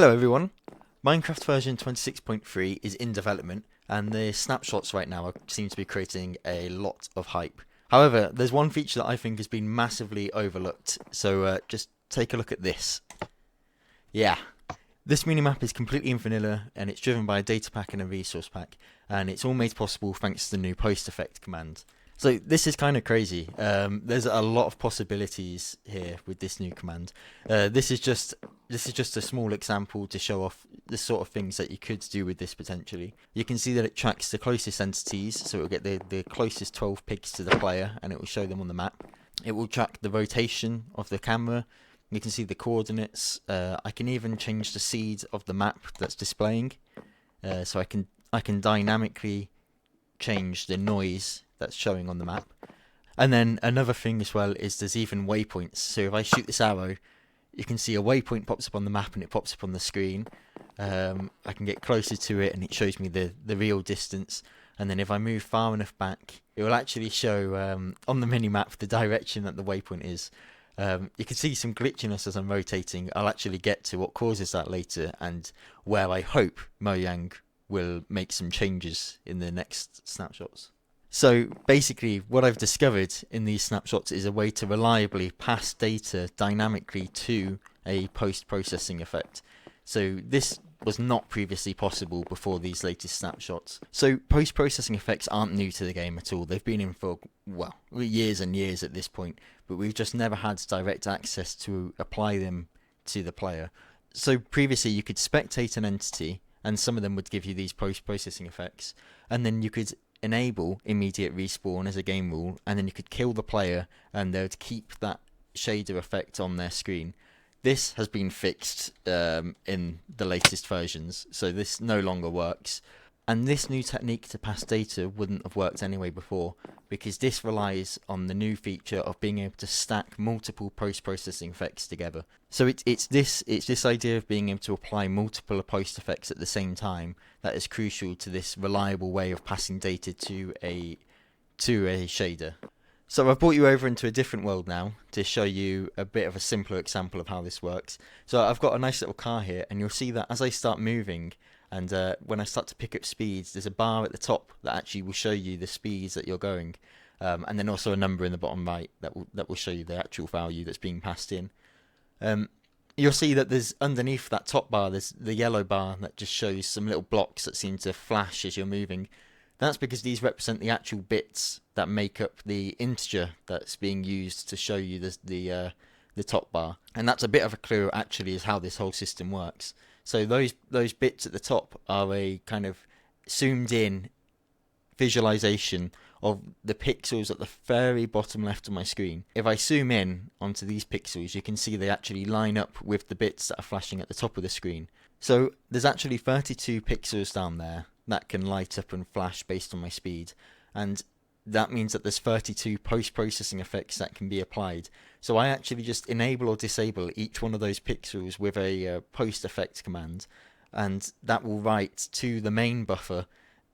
Hello everyone. Minecraft version 26.3 is in development, and the snapshots right now seem to be creating a lot of hype. However, there's one feature that I think has been massively overlooked, so just take a look at this. Yeah, this minimap is completely in vanilla, and it's driven by a data pack and a resource pack, and it's all made possible thanks to the new posteffect command. So this is kind of crazy. There's a lot of possibilities here with this new command. This is just a small example to show off the sort of things that you could do with this potentially. You can see that it tracks the closest entities, so it will get the closest 12 pigs to the player, and it will show them on the map. It will track the rotation of the camera. You can see the coordinates. I can even change the seed of the map that's displaying, so I can dynamically change the noise that's showing on the map. And then another thing as well is there's even waypoints. So if I shoot this arrow, you can see a waypoint pops up on the map and it pops up on the screen. I can get closer to it and it shows me the real distance. And then if I move far enough back, it will actually show on the mini-map the direction that the waypoint is. You can see some glitchiness as I'm rotating. I'll actually get to what causes that later, and where I hope Mojang will make some changes in the next snapshots. So basically what I've discovered in these snapshots is a way to reliably pass data dynamically to a post-processing effect. So this was not previously possible before these latest snapshots. So post-processing effects aren't new to the game at all. They've been in for, well, years and years at this point, but we've just never had direct access to apply them to the player. So previously you could spectate an entity, and some of them would give you these post-processing effects, and then you could enable immediate respawn as a game rule, and then you could kill the player and they would keep that shader effect on their screen. This has been fixed in the latest versions, so this no longer works. And this new technique to pass data wouldn't have worked anyway before, because this relies on the new feature of being able to stack multiple post-processing effects together. So it's this idea of being able to apply multiple post effects at the same time that is crucial to this reliable way of passing data to a shader. So I've brought you over into a different world now to show you a bit of a simpler example of how this works. So I've got a nice little car here, and you'll see that as I start moving, and when I start to pick up speeds, there's a bar at the top that actually will show you the speeds that you're going, and then also a number in the bottom right that will show you the actual value that's being passed in. You'll see that there's underneath that top bar, there's the yellow bar that just shows some little blocks that seem to flash as you're moving. That's because these represent the actual bits that make up the integer that's being used to show you the top bar, and that's a bit of a clue actually as how this whole system works. So those bits at the top are a kind of zoomed in visualization of the pixels at the very bottom left of my screen. If I zoom in onto these pixels, you can see they actually line up with the bits that are flashing at the top of the screen. So there's actually 32 pixels down there that can light up and flash based on my speed, and that means that there's 32 post-processing effects that can be applied. So I actually just enable or disable each one of those pixels with a post-effect command, and that will write to the main buffer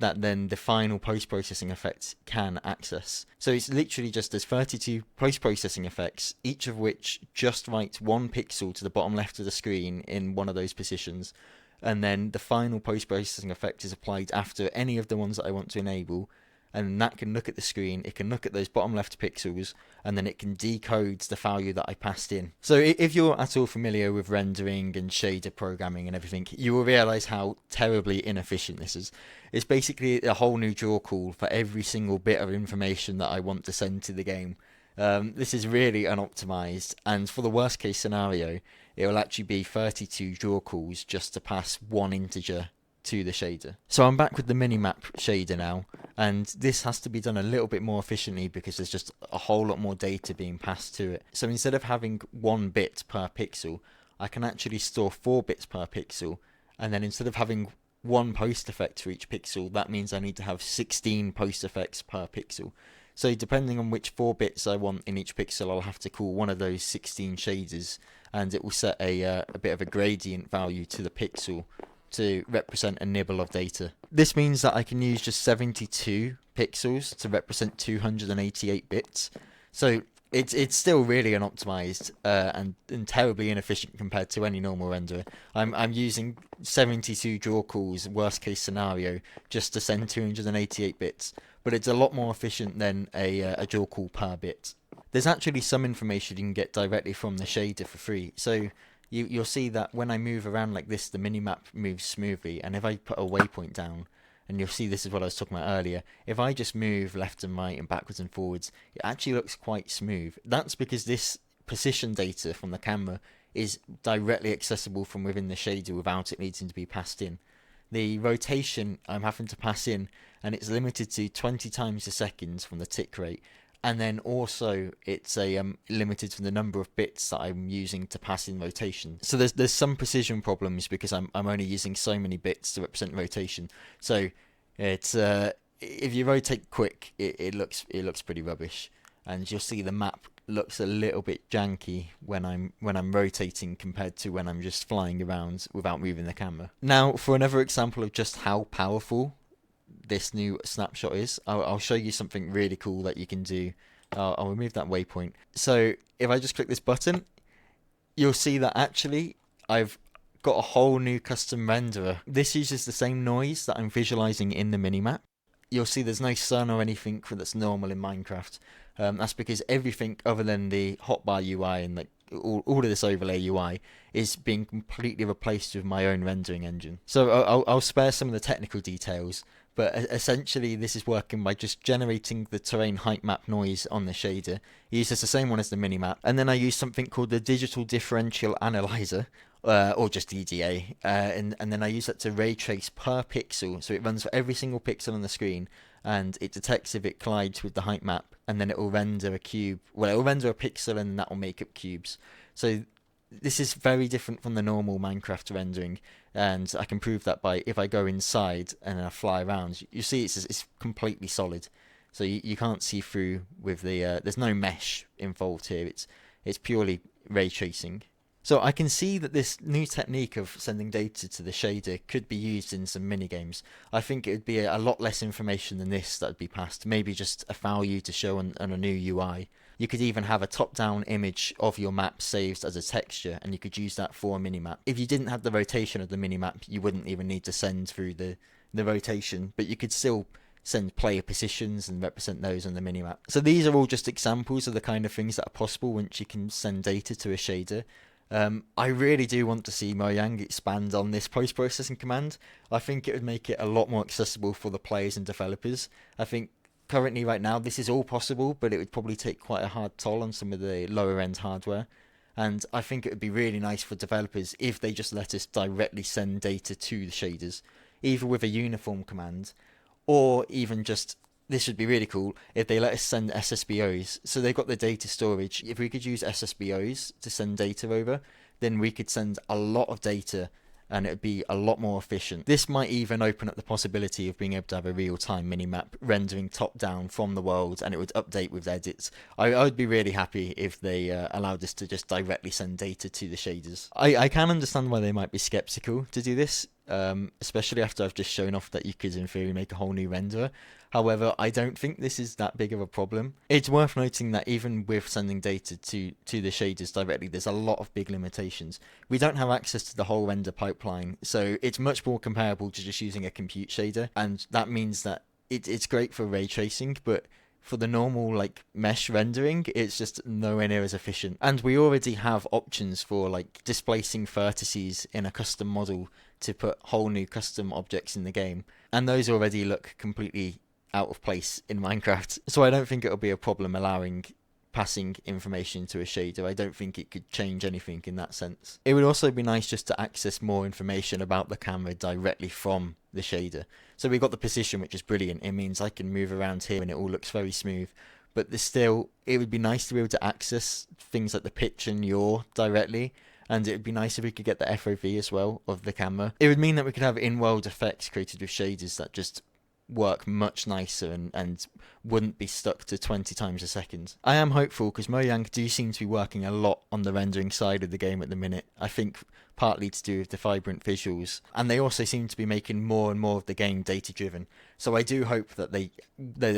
that then the final post-processing effect can access. So it's literally just there's 32 post-processing effects, each of which just writes one pixel to the bottom left of the screen in one of those positions, and then the final post-processing effect is applied after any of the ones that I want to enable, and that can look at the screen, it can look at those bottom left pixels, and then it can decode the value that I passed in. So if you're at all familiar with rendering and shader programming and everything, you will realise how terribly inefficient this is. It's basically a whole new draw call for every single bit of information that I want to send to the game. This is really unoptimized, and for the worst case scenario, it will actually be 32 draw calls just to pass one integer to the shader. So I'm back with the minimap shader now, and this has to be done a little bit more efficiently because there's just a whole lot more data being passed to it. So instead of having 1 bit per pixel, I can actually store 4 bits per pixel, and then instead of having 1 post effect for each pixel, that means I need to have 16 post effects per pixel. So depending on which 4 bits I want in each pixel, I'll have to call one of those 16 shaders, and it will set a bit of a gradient value to the pixel to represent a nibble of data. This means that I can use just 72 pixels to represent 288 bits. So It's still really unoptimized and terribly inefficient compared to any normal renderer. I'm using 72 draw calls, worst case scenario, just to send 288 bits, but it's a lot more efficient than a draw call per bit. There's actually some information you can get directly from the shader for free. So you'll see that when I move around like this, the minimap moves smoothly, and if I put a waypoint down, and you'll see this is what I was talking about earlier, if I just move left and right and backwards and forwards, it actually looks quite smooth. That's because this position data from the camera is directly accessible from within the shader without it needing to be passed in. The rotation I'm having to pass in, and it's limited to 20 times a second from the tick rate, and then also it's a limited to the number of bits that I'm using to pass in rotation. So there's some precision problems because I'm only using so many bits to represent rotation. So it's if you rotate quick, it looks pretty rubbish, and you'll see the map looks a little bit janky when I'm rotating compared to when I'm just flying around without moving the camera. Now, for another example of just how powerful this new snapshot is, I'll show you something really cool that you can do. I'll remove that waypoint. So if I just click this button, you'll see that actually I've got a whole new custom renderer. This uses the same noise that I'm visualizing in the minimap. You'll see there's no sun or anything that's normal in Minecraft. That's because everything other than the hotbar UI and like all of this overlay UI is being completely replaced with my own rendering engine. So I'll spare some of the technical details, but essentially this is working by just generating the terrain height map noise on the shader. It uses the same one as the minimap, and then I use something called the Digital Differential Analyzer, or just EDA, and then I use that to ray trace per pixel, so it runs for every single pixel on the screen, and it detects if it collides with the height map, and then it will render a cube. Well, it will render a pixel, and that will make up cubes. So this is very different from the normal Minecraft rendering, and I can prove that by if I go inside and I fly around. You see, it's completely solid, so you can't see through with the. There's no mesh involved here. It's purely ray tracing. So I can see that this new technique of sending data to the shader could be used in some minigames. I think it would be a lot less information than this that would be passed, maybe just a value to show on a new UI. You could even have a top-down image of your map saved as a texture, and you could use that for a minimap. If you didn't have the rotation of the minimap, you wouldn't even need to send through the rotation, but you could still send player positions and represent those on the minimap. So these are all just examples of the kind of things that are possible once you can send data to a shader. I really do want to see Mojang expand on this post-processing command. I think it would make it a lot more accessible for the players and developers. I think currently right now this is all possible, but it would probably take quite a hard toll on some of the lower end hardware. And I think it would be really nice for developers if they just let us directly send data to the shaders, either with a uniform command, or even just, this would be really cool if they let us send SSBOs. So they've got the data storage. If we could use SSBOs to send data over, then we could send a lot of data and it would be a lot more efficient. This might even open up the possibility of being able to have a real-time minimap rendering top-down from the world, and it would update with edits. I would be really happy if they allowed us to just directly send data to the shaders. I can understand why they might be skeptical to do this, especially after I've just shown off that you could in theory make a whole new renderer. However, I don't think this is that big of a problem. It's worth noting that even with sending data to the shaders directly, there's a lot of big limitations. We don't have access to the whole render pipeline, so it's much more comparable to just using a compute shader, and that means that it's great for ray tracing, but for the normal like mesh rendering, it's just nowhere near as efficient. And we already have options for like displacing vertices in a custom model to put whole new custom objects in the game, and those already look completely out of place in Minecraft. So I don't think it'll be a problem allowing passing information to a shader. I don't think it could change anything in that sense. It would also be nice just to access more information about the camera directly from the shader. So we've got the position, which is brilliant. It means I can move around here and it all looks very smooth. But it would be nice to be able to access things like the pitch and yaw directly. And it would be nice if we could get the FOV as well of the camera. It would mean that we could have in-world effects created with shaders that just work much nicer and wouldn't be stuck to 20 times a second. I am hopeful because Mojang do seem to be working a lot on the rendering side of the game at the minute. I think partly to do with the vibrant visuals, and they also seem to be making more and more of the game data driven. So I do hope that they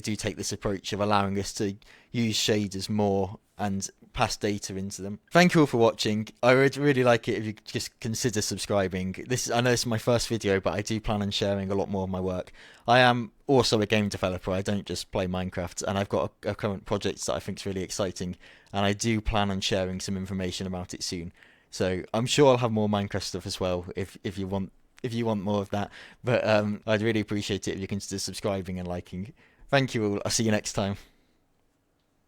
do take this approach of allowing us to use shaders more and pass data into them. Thank you all for watching. I would really like it if you could just consider subscribing. I know this is my first video, but I do plan on sharing a lot more of my work. I am also a game developer. I don't just play Minecraft, and I've got a current project that I think is really exciting, and I do plan on sharing some information about it soon. So I'm sure I'll have more Minecraft stuff as well if you want more of that. But I'd really appreciate it if you consider subscribing and liking. Thank you all. I'll see you next time.